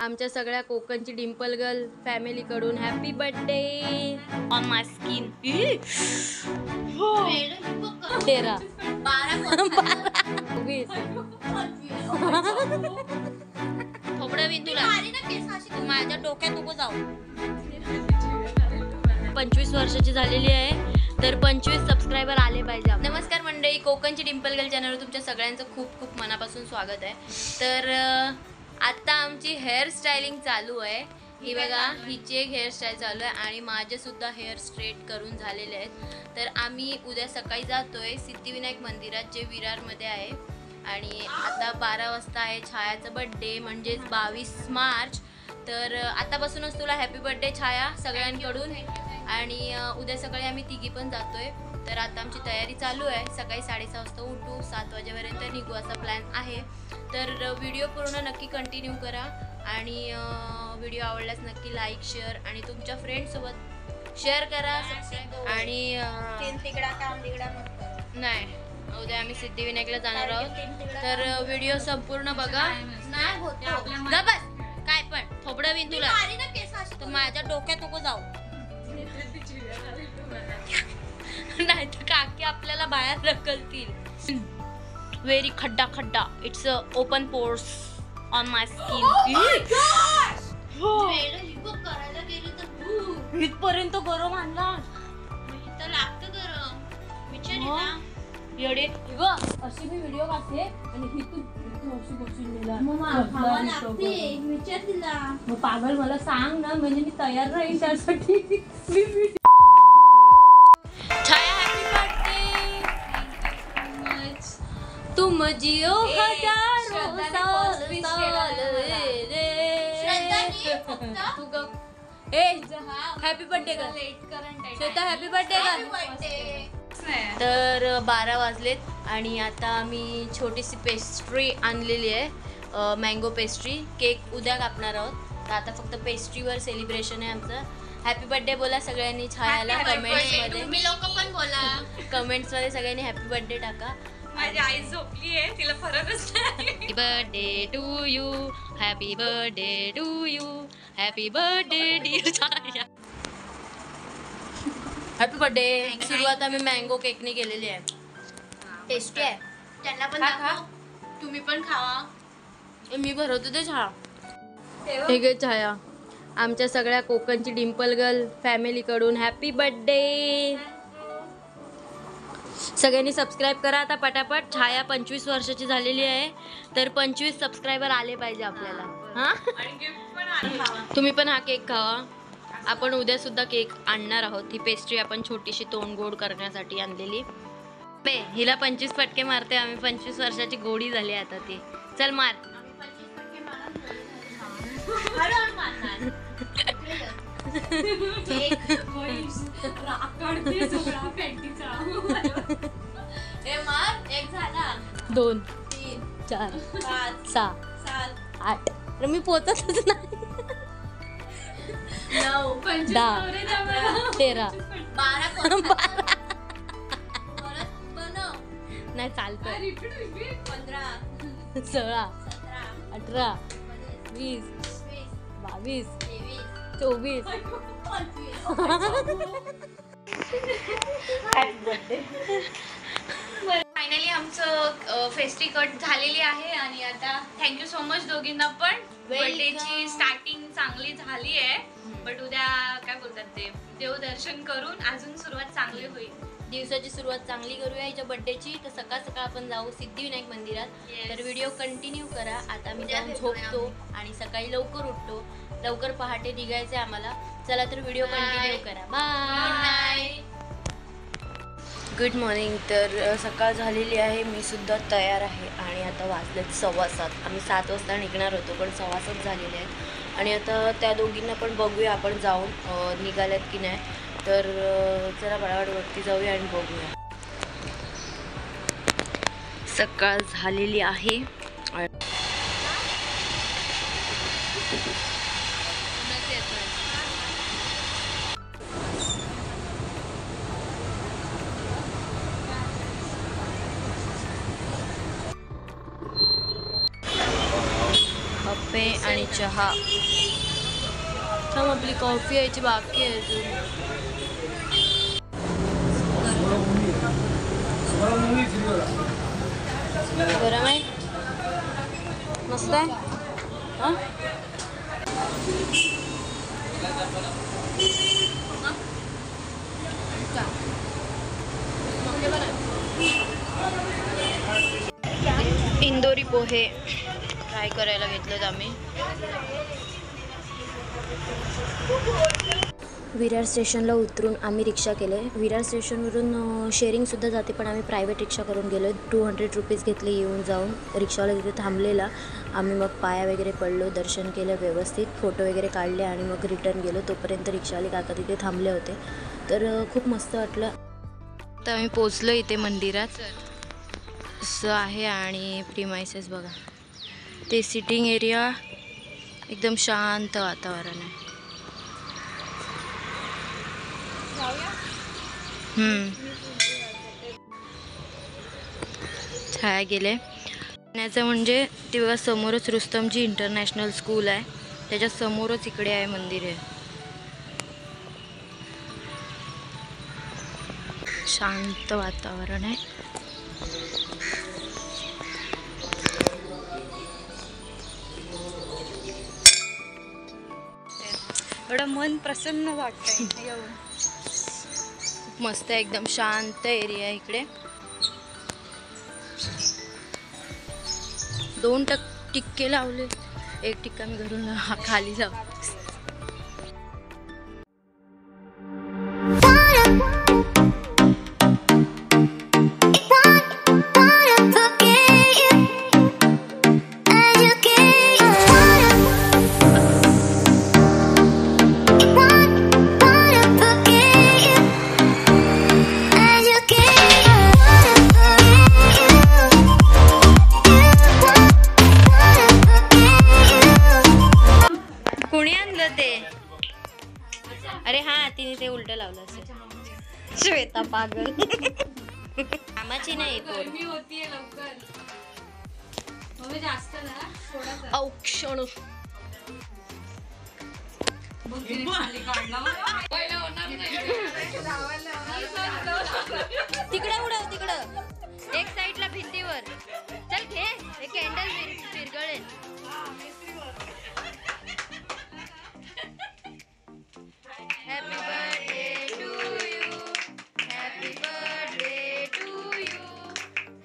आमच्या सगळ्या कोकणची डिंपल गर्ल फॅमिली कडून happy birthday on my skin. 13 20 थोबडं विन तुला माझ्या डोक्यात नको जाऊ. 25 वर्षाची झालेली आहे तर 25 सबस्क्रायबर आले पाहिजे. नमस्कार मंडळी, कोकणची डिंपल गर्ल चॅनलवर तुमच्या सगळ्यांचं खूप खूप मनापासून स्वागत आहे. तर आता आमची हेअर स्टायलिंग चालू आहे. ही बघा, हिची एक हेअरस्टाईल चालू आहे आणि माझे सुद्धा हेअर स्ट्रेट करून झालेले आहेत. तर आम्ही उद्या सकाळी जातोय सिद्धिविनायक मंदिरात, जे विरारमध्ये आहे. आणि आता 12 वाजता आहे छायाचा बर्थडे, म्हणजेच 22 मार्च. तर आतापासूनच तुला हॅपी बर्थडे छाया सगळ्यांकडून. आणि उद्या सकाळी आम्ही तिघी पण जातोय. तर आता आमची तयारी चालू आहे. सकाळी 6:30 वाजता उठू, 7 वाजेपर्यंत निघू असा प्लॅन आहे. तर व्हिडिओ पूर्ण नक्की कंटिन्यू करा आणि व्हिडिओ आवडल्यास नक्की लाईक, शेअर आणि तुमच्या फ्रेंड्ससोबत शेअर करा. आणि नाही, उद्या आम्ही सिद्धिविनायकला जाणार आहोत. तर व्हिडिओ संपूर्ण बघा. काय पण थोबडं विन तुला तर माझ्या डोक्यात नको जाऊ. नाही तर काकी आपल्याला बाहेर ढकलतील. व्हेरी खड्डा खड्डा. It's open pores on my skin. इथपर्यंत गरम आणला तर लागतं गरम. विचार येडे अशी मी व्हिडिओ काढते आणि अशी विचार तिला. मग पागल मला सांग ना, म्हणजे मी तयार राहील त्यासाठी. तुम जियो हजारों साल हॅपी बर्थडे कर श्वेता, हॅपी बर्थडे कर. तर 12 वाजलेत आणि आता आम्ही छोटीशी पेस्ट्री आणलेली आहे, मँगो पेस्ट्री. केक उद्या कापणार आहोत. तर आता फक्त पेस्ट्रीवर सेलिब्रेशन आहे आमचं. हॅपी बर्थडे बोला सगळ्यांनी छायाला कमेंट्समध्ये. तुम्ही लोक पण बोला कमेंट्समध्ये, सगळ्यांनी हॅपी बर्थडे टाका. माझी आई झोपली आहे, तिला फरकच नाही. Happy birthday to you, happy birthday to you, happy birthday dear Chhaya. Happy birthday. सुरुवात आम्ही मँगो केकने केलेली आहे. टेस्टी आहे. त्यांना पण खा, तुम्ही पण खावा. मी भरवतो ते छाया. हे घे छाया, आमच्या सगळ्या कोकणची डिंपल गर्ल फॅमिली कडून हॅपी बर्थडे. सगळ्यांनी सबस्क्राईब करा आता पटापट. छाया 25 वर्षाची झालेली आहे तर 25 सबस्क्रायबर आले पाहिजे आपल्याला. हा, तुम्ही पण हा केक खावा. आपण उद्या सुद्धा केक आणणार आहोत. ही पेस्ट्री आपण छोटीशी तोंड गोड करण्यासाठी आणलेली. हिला 25 फटके मारते आम्ही. 25 वर्षाची गोडी झाली आता ती. चल मार. एक झाला, 2 3 4 5 6 7 8. तर मी पोचतच नाही. 9 10 13 12 नाही चालतं. 15 16 17 18 20 22 24. फायनली आमचं फेस्टी कट झालेली आहे आणि आता थँक्यू सो मच दोघींना पण. बर्थडेची स्टार्टिंग चांगली झाली आहे, बट उद्या काय बोलतात ते देवदर्शन करून अजून सुरुवात चांगली होईल. दिवसाची सुरुवात चांगली करूया हिच्या बर्थडेची. तर सकाळ सकाळ आपण जाऊ सिद्धिविनायक मंदिरात. तर व्हिडिओ कंटिन्यू करा. आता मी जाऊन झोपतो आणि सकाळी लवकर उठतो. लवकर पहाटे निघायचं आम्हाला. चला तर व्हिडिओ कंटिन्यू करा. बाय. Good morning. तर सकाळ झालेली आहे, मी सुद्धा तयार आहे आणि आता वाजलेत 7:15. आम्ही 7 वाजता निघणार होतो पण 7:15 झालेले आहेत. आणि आता त्या दोघींना पण बघूया आपण जाऊन निघाल्यात की नाही. तर चला बडाबड वरती जाऊया आणि बघूया. सकाळ झालेली आहे. आणि चहा. थांब, आपली कॉफी यायची बाकी आहे अजून. गरम आहे, मस्त आहे. हां इंदोरी पोहे ट्राय करायला घेतलेत आम्ही. विरार स्टेशनला उतरून आम्ही रिक्षा केले. विरार स्टेशनवरून शेअरिंगसुद्धा जाते, पण आम्ही प्रायव्हेट रिक्षा करून गेलो. 200 रुपीज घेतले येऊन जाऊन. रिक्षावाला तिथे थांबलेला. आम्ही मग पाया वगैरे पडलो, दर्शन केलं व्यवस्थित, फोटो वगैरे काढले आणि मग रिटर्न गेलो. तोपर्यंत रिक्षावाले काका तिथे थांबले होते. तर खूप मस्त वाटलं. तर आम्ही पोचलो इथे मंदिरात. असं आहे आणि प्रीमाइसेस बघा. ते सिटिंग एरिया, एकदम शांत वातावरण आहे. छाया गेले. पुण्याचं म्हणजे तेव्हा समोरच रुस्तमजी इंटरनॅशनल स्कूल आहे, त्याच्या समोरच इकडे आहे मंदिर आहे. शांत वातावरण आहे. एवढं मन प्रसन्न वाटतंय. मस्त आहे, एकदम शांत एरिया आहे इकडे. 2 टिक्के लावले, 1 टिक्का मी घरून खाली लाव. अरे हा, तिने ते उलट लावलं असेल. श्वेता पागल. कामाची नाही गरमी होतीये लवकर. मम्मी जास्त ना थोडासा. औक्षण. तिकडं उडव, तिकडं एक साईडला भिंतीवर. चल घे, हे candle विरघळेल. Happy birthday to you. Happy birthday to you.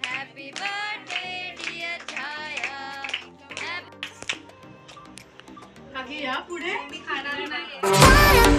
Happy birthday dear Chaya. काकी या पुढे. मी खाणार नाही.